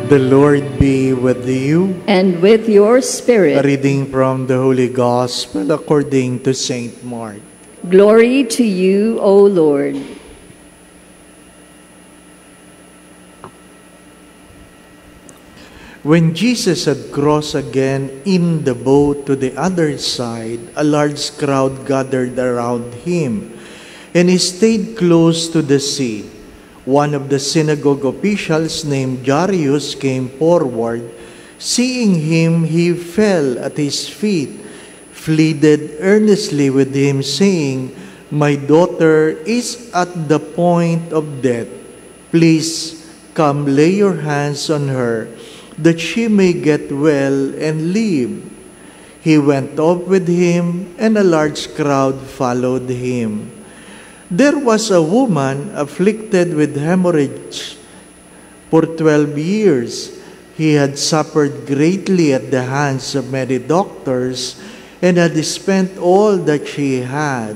The Lord be with you. And with your spirit. A reading from the Holy Gospel according to Saint Mark. Glory to you, O Lord. When Jesus had crossed again in the boat to the other side, a large crowd gathered around him, and he stayed close to the sea. One of the synagogue officials named Jairus came forward. Seeing him, he fell at his feet, pleaded earnestly with him, saying, "My daughter is at the point of death. Please come lay your hands on her, that she may get well and live." He went off with him, and a large crowd followed him. There was a woman afflicted with hemorrhage for 12 years. He had suffered greatly at the hands of many doctors and had spent all that she had.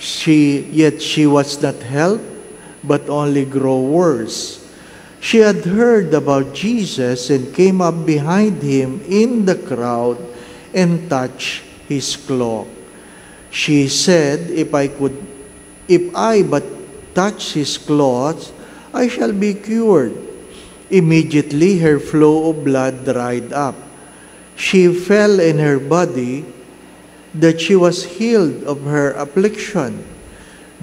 Yet she was not helped, but only grow worse. She had heard about Jesus and came up behind him in the crowd and touched his cloak. She said, If I but touch his clothes, I shall be cured." Immediately her flow of blood dried up. She felt in her body that she was healed of her affliction.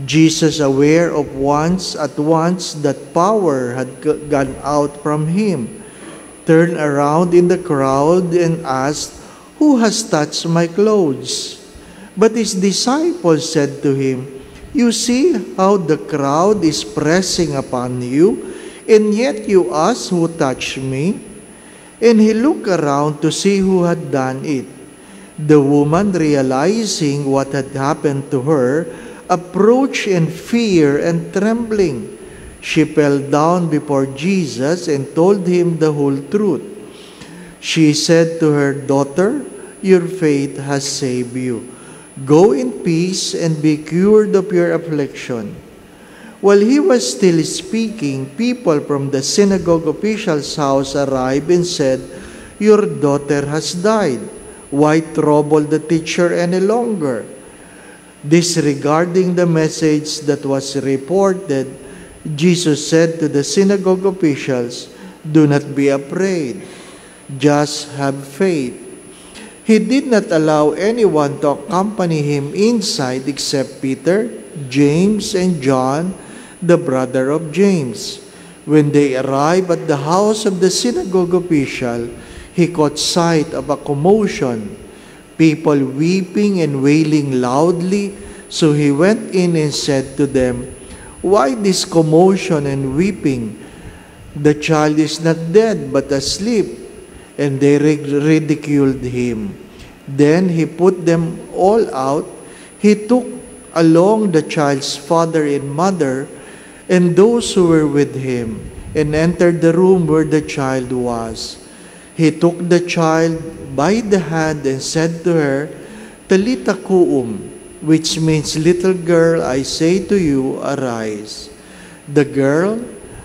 Jesus, aware at once that power had gone out from him, turned around in the crowd and asked, "Who has touched my clothes?" But his disciples said to him, "You see how the crowd is pressing upon you, and yet you ask, 'Who touched me?'" And he looked around to see who had done it. The woman, realizing what had happened to her, approached in fear and trembling. She fell down before Jesus and told him the whole truth. She said to her, "Daughter, your faith has saved you. Go in peace and be cured of your affliction." While he was still speaking, people from the synagogue official's house arrived and said, "Your daughter has died. Why trouble the teacher any longer?" Disregarding the message that was reported, Jesus said to the synagogue officials, "Do not be afraid. Just have faith." He did not allow anyone to accompany him inside except Peter, James, and John, the brother of James. When they arrived at the house of the synagogue official, he caught sight of a commotion, people weeping and wailing loudly. So he went in and said to them, "Why this commotion and weeping? The child is not dead, but asleep." And they ridiculed him. Then he put them all out. He took along the child's father and mother and those who were with him, and entered the room where the child was. He took the child by the hand and said to her, "Talitha koum," which means, "Little girl, I say to you, arise." The girl,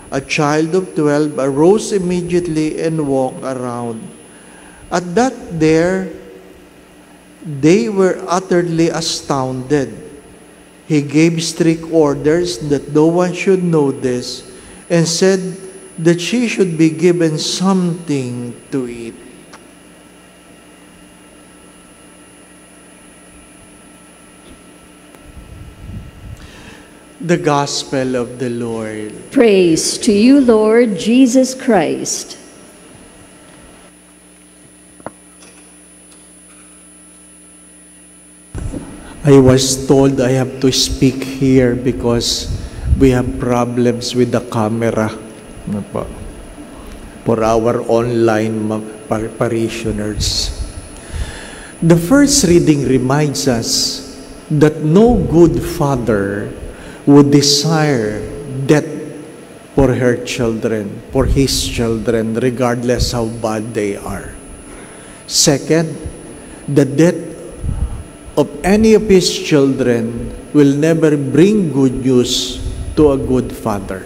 a child of 12, arose immediately and walked around. At that they were utterly astounded. He gave strict orders that no one should know this, and said that she should be given something to eat. The Gospel of the Lord. Praise to you, Lord Jesus Christ. I was told I have to speak here because we have problems with the camera for our online parishioners. The first reading reminds us that no good father would desire death for her children, for his children, regardless how bad they are. Second, the death of any of his children will never bring good news to a good father.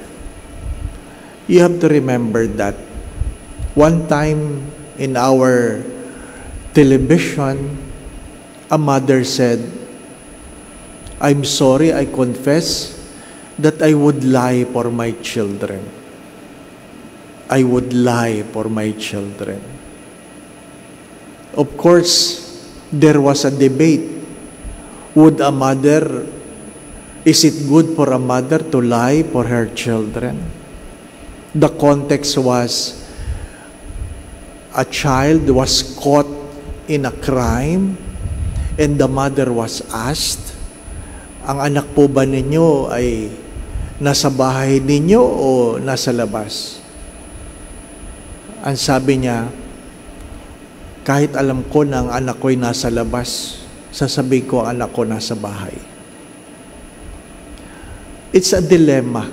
You have to remember that. One time in our television, a mother said, "I'm sorry, I confess that I would lie for my children. I would lie for my children." Of course, there was a debate. Is it good for a mother to lie for her children? The context was, a child was caught in a crime and the mother was asked, "Ang anak po ba ninyo ay nasa bahay ninyo o nasa labas?" Ang sabi niya, "Kahit alam ko na ang anak ko ay nasa labas, sasabihin ko ang anak ko nasa bahay." It's a dilemma.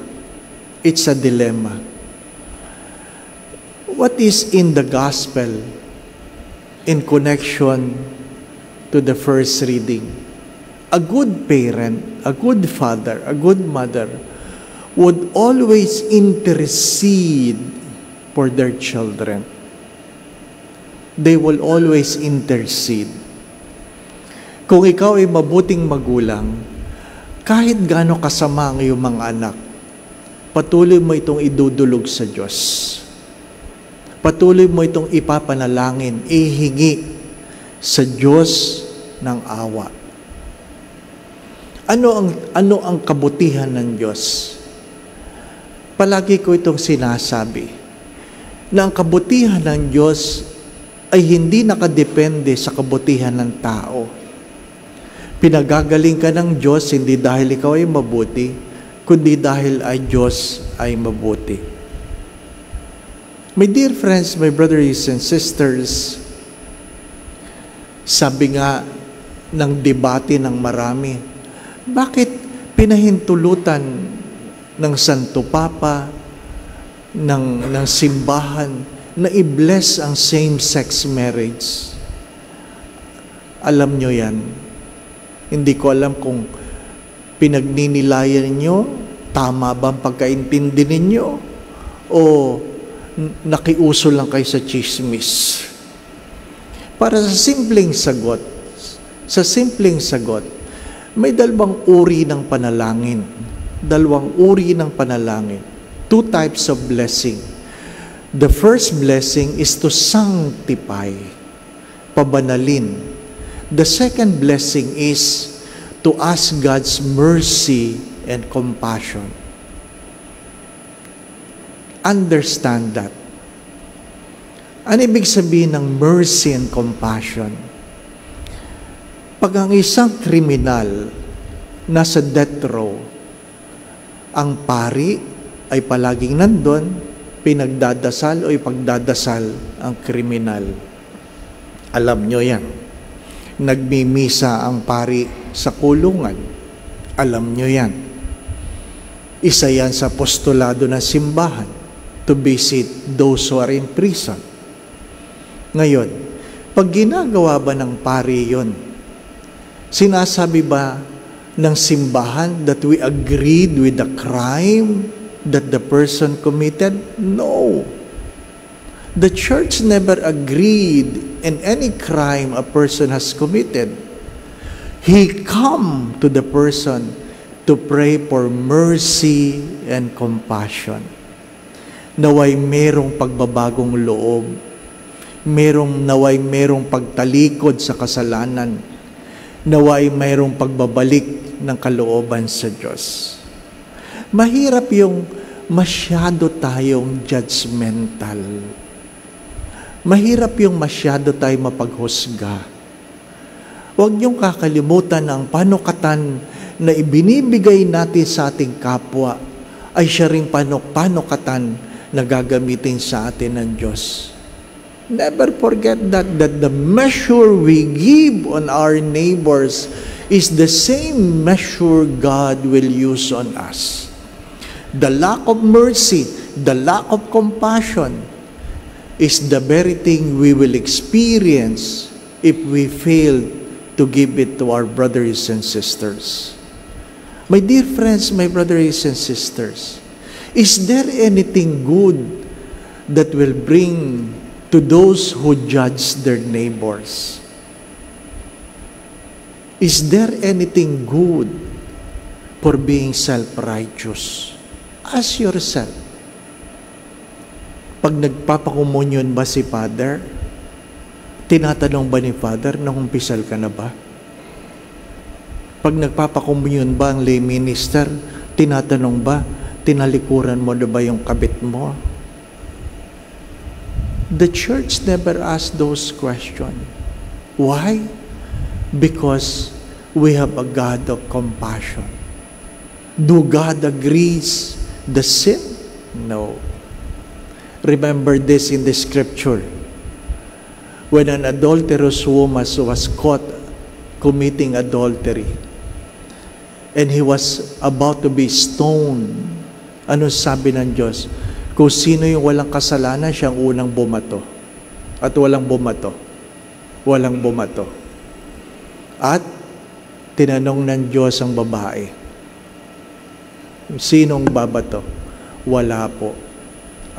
It's a dilemma. What is in the gospel in connection to the first reading? A good parent, a good father, a good mother would always intercede for their children. They will always intercede. Kung ikaw ay mabuting magulang, kahit gaano kasama ang iyong mga anak, patuloy mo itong idudulog sa Diyos. Patuloy mo itong ipapanalangin, ihingi sa Diyos ng awa. Ano ang kabutihan ng Diyos? Palagi ko itong sinasabi, na ang kabutihan ng Diyos ay hindi nakadepende sa kabutihan ng tao. Pinagagaling ka ng Diyos hindi dahil ikaw ay mabuti, kundi dahil ay Diyos ay mabuti. My dear friends, my brothers and sisters, sabi nga ng debate ng marami, bakit pinahintulutan ng Santo Papa, ng simbahan, na i-bless ang same-sex marriage? Alam nyo yan. Hindi ko alam kung pinagninilayan nyo, tama ba ang pagkaintindi ninyo, o nakiuso lang kayo sa chismis. Para sa simpleng sagot, may dalawang uri ng panalangin. Two types of blessing. The first blessing is to sanctify, pabanalin. The second blessing is to ask God's mercy and compassion. Understand that. Ano ibig sabihin ng mercy and compassion? Pag ang isang kriminal nasa death row, ang pari ay palaging nandun, pinagdadasal o ipagdadasal ang kriminal. Alam nyo yan. Nagmimisa ang pari sa kulungan. Alam nyo yan. Isa yan sa postulado ng simbahan, to visit those who are in prison. Ngayon, pag ginagawa ba ng pari yun, sinasabi ba ng simbahan that we agreed with the crime that the person committed? No. The church never agreed in any crime a person has committed. He come to the person to pray for mercy and compassion. Naway merong pagbabagong loob, naway merong pagtalikod sa kasalanan, naway merong pagbabalik ng kalooban sa Diyos. Mahirap yung masyado tayong judgmental. Mahirap yung masyado tayong mapaghusga. Huwag niyong kakalimutan ang panukatan na ibinibigay natin sa ating kapwa ay siya ring panukatan na gagamitin sa atin ng Diyos. Never forget that the measure we give on our neighbors is the same measure God will use on us. The lack of mercy, the lack of compassion is the very thing we will experience if we fail to give it to our brothers and sisters. My dear friends, my brothers and sisters, is there anything good that will bring to those who judge their neighbors? Is there anything good for being self-righteous? Ask yourself. Pag nagpapakomunyon ba si Father, tinatanong ba ni Father, nangumpisal ka na ba? Pag nagpapakomunyon ba ang lay minister, tinatanong ba, tinalikuran mo na ba yung kabit mo? The church never asks those questions. Why? Because we have a God of compassion. Do God agrees the sin? No. Remember this in the scripture. When an adulterous woman was caught committing adultery, and he was about to be stoned, ano sabi ng Diyos? Kung sino yung walang kasalanan, siyang unang bumato. At walang bumato. Walang bumato. At tinanong ng Diyos ang babae, sinong babato? Wala po.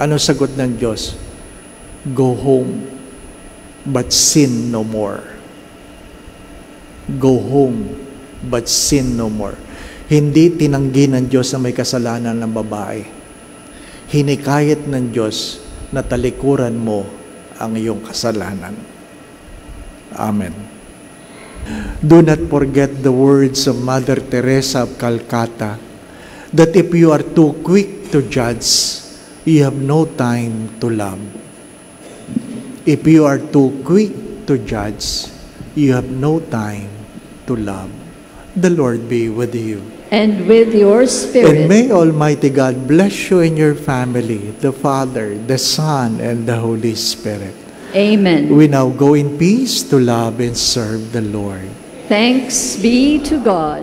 Ano sagot ng Diyos? Go home, but sin no more. Go home, but sin no more. Hindi tinanggi ng Diyos na may kasalanan ng babae. Hinikayat ng Diyos na talikuran mo ang iyong kasalanan. Amen. Do not forget the words of Mother Teresa of Calcutta, that if you are too quick to judge, you have no time to love. If you are too quick to judge, you have no time to love. The Lord be with you. And with your spirit. And may Almighty God bless you and your family, the Father, the Son, and the Holy Spirit. Amen. We now go in peace to love and serve the Lord. Thanks be to God.